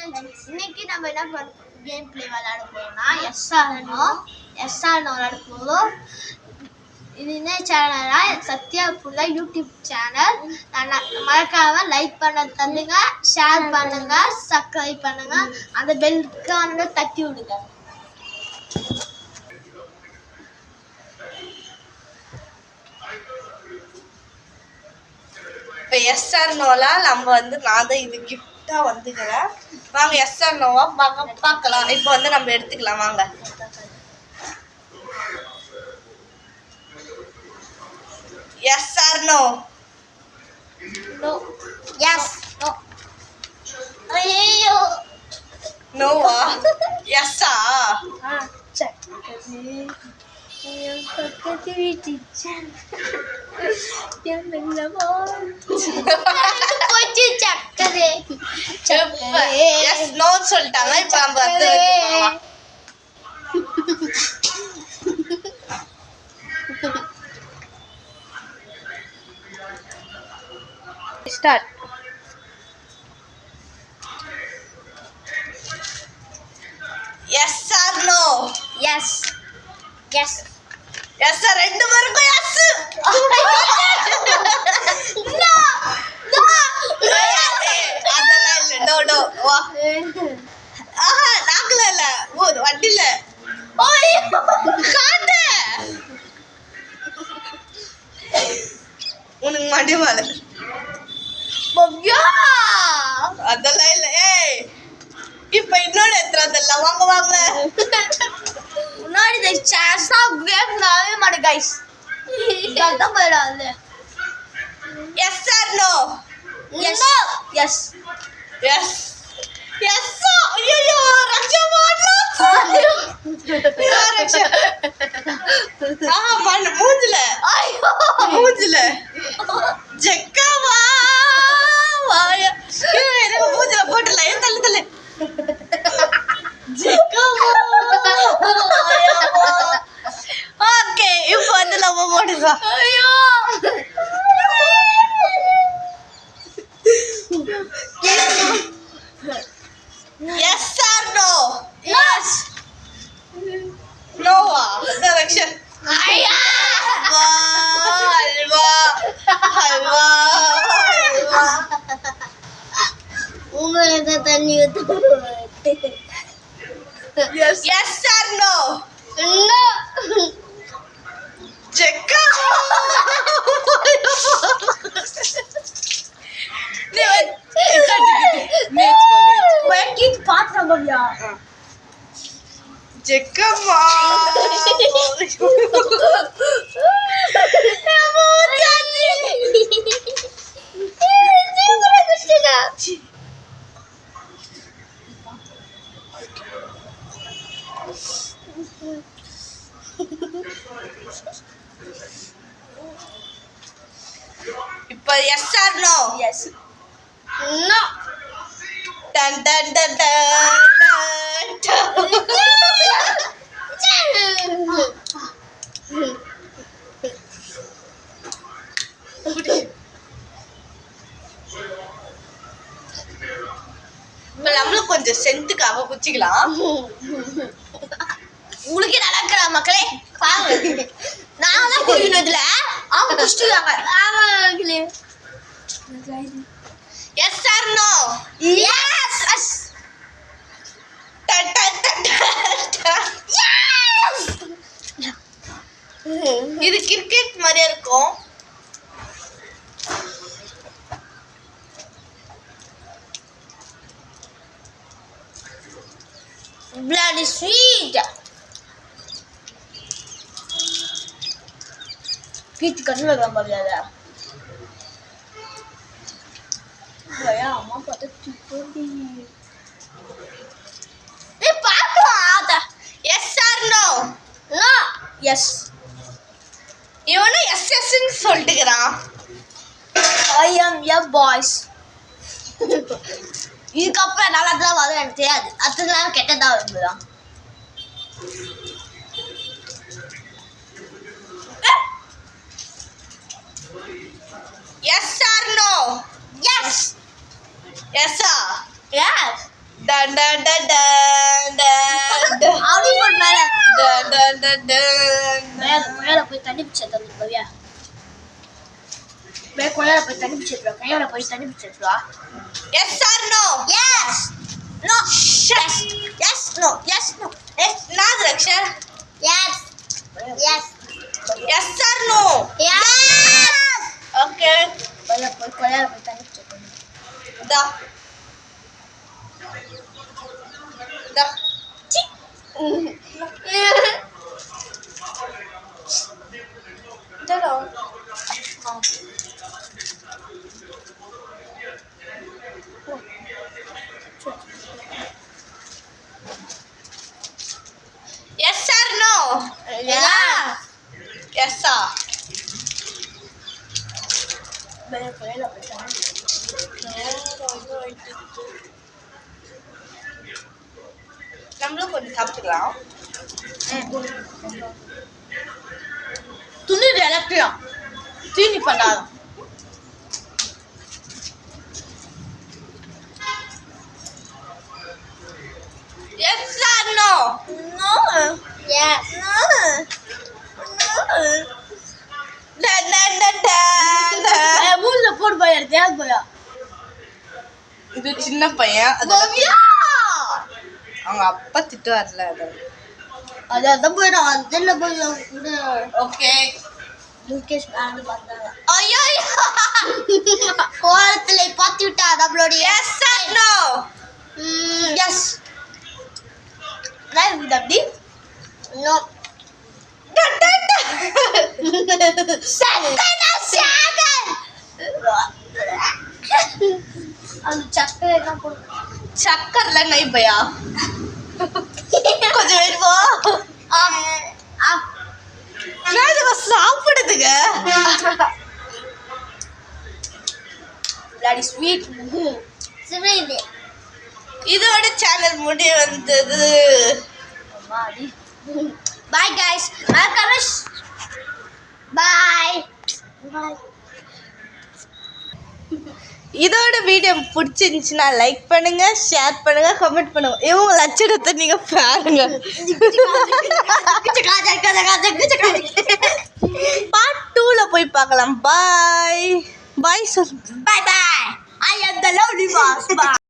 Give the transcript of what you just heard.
இன்னைக்கு நம்ம என்ன கேம் பிளே விளையாட போறோம்னா எஸ்ஆர் விளையாட போறோம். இது என்ன சேனல்னா சத்யா ஃபுல்லா யூடியூப் சேனல். மறக்காம லைக் பண்ண தந்துங்க, ஷேர் பண்ணுங்க, சப்ஸ்கிரைப் பண்ணுங்க, அந்த பெல் ஐகானை தட்டி விடுங்க. இப்போ எஸ்ஆர் நோலா நம்ம நான் தான் இது கிஃப்டா வந்துக்கிறேன். வாங்க எஸ்ஆர் நோவா பார்க்கலாம். இப்போ நம்ம எடுத்துக்கலாம் வாங்க. Yes or no. No. Yes. No. ஐயோ. நோவா? எஸ்ஸா? பக்கத்து வீட்டு சொல்லிட்டாங்க. இப்ப நம்ம start. Yes or no? Yes. Yes. Yes sir, ரெண்டு பேருக்கும் எஸ். நோ. நோ. அதெல்லாம் இல்ல. No no. வா. ஆஹா, நாக்குல இல்ல. ஓ, வண்டில. ஓய். காட்டு. உனக்கு மண்டி மேல. பவ்யா. அதெல்லாம் இல்ல. ஏய். இப்ப இன்னொரு எத்தனை வாங்க வாங்க. முன்னாடி சேஸா கேம் நாவே மாட்டே गाइस. இதான் போறாது. Yes or no? Yes. Yes. Yes. Yes. ஐயோ, ரக்ஷா மாட்லா. ரக்ஷா. மண்ணு மூஞ்சில. ஐயோ. மூஞ்சில. ஜெக்கவா. வாயா. எனக்கு மூஞ்சில போட்டல. தள்ளு தள்ளு. ஜெக்கவா. ஓகே, இப்போ நம்ம போடுங்க. ஐயோ. Yes or no? எஸ். நோவா? டைரக்ஷன். ஐயா. அல்வா அல்வா அல்வா. உங்களுக்கு தண்ணி ஊத்து. Yes or no? நோ. ஜெக்கா. ஜெக்கம்மா. இப்ப yes or no? Yes. No. டன் டன் டன் டன் டன். இப்ப நம்மளும் கொஞ்சம் சென்ட்டுக்காக குச்சிக்கலாம். உங்களுக்கே நல்லா இருக்கிற மக்களே பாருங்க. நான் தான் குடிக்கணும் இதுல. அவங்க குடிச்சுட்டாங்க. ஆமாங்களே. Yes or no? Yes. Yes. டன் டன் டன் டன். இது கிரிக்கெட் மாதிரியா இருக்கும். Bloody sweet. Kita kan lagi gambar dia. Gaya, mama pada tidur di. Ini apa ada? Yes or no? No. Yes. இவனும் எஸ் எஸ்ன்னு சொல்லிட்டுக்கிறான். I am your boys. இதுக்கப்புறம் நல்லதான் வரும் எனக்கு தெரியாது. அதுதான் கெட்டதா வருதுதான். Yes or no? Yes. எஸ்ஸா? Yes. டன் டன் டன் டன் டன் டன். அப்படி போட்டு மேல டன் டன் டன் டன். மேல போய் தண்ணி பிடிச்ச தந்து பவியா கொய்யால போய் தண்ணி பிடிச்சிட்டு கையால போய் தண்ணி பிடிச்சிட்டு Yes or no? Yes. No. Yes. Yes. No. Yes. No. Yes. Not Raksha. Yes. Yes. Yes or no? Yes. Okay. கொய்யால போய் தண்ணி பிடிச்சிட்டு Da. Da. Da. Yes or no? Yeah. Yes sir. கொய்யால போய் தண்ணி நம்மளும் கொஞ்சம் சாப்பிட்டுக்கலாம். துணிது எலக்ட்ரியா தீனி பண்ணாதான் Yes or no? No. Yes. No. No. Da da da da da. மூஞ்சில போடு போய் எடுத்து போயா இது சின்ன பையன் பவியா அவங்க அப்பா திட்டு வரல அது அதான் போயிடும் அதில் போய் கூட ஓகே முகேஷ் பேண்ட் பார்த்தாங்க ஐயோ கோலத்துல பார்த்து விட்டா நம்மளுடைய எஸ் ஆர் நோ எஸ் நான் இது அப்படி நோ அந்த சக்கரை என்ன போடுங்க சக்கர்ல நை பையா கொஞ்சம் வேணுமா சாப்பிடுதுங்க ஸ்வீட் இதோட சேனல் முடிய வந்தது பாய் கைஸ் பாய் இதோட வீடியோ பிடிச்சிருந்துச்சுன்னா லைக் பண்ணுங்க ஷேர் பண்ணுங்க கமெண்ட் பண்ணுங்க இவங்க லட்சணத்தை நீங்க பாருங்க பார்ட் 2ல போய் பார்க்கலாம் பாய் பாய் சொல் bye bye I am the lovely boss bye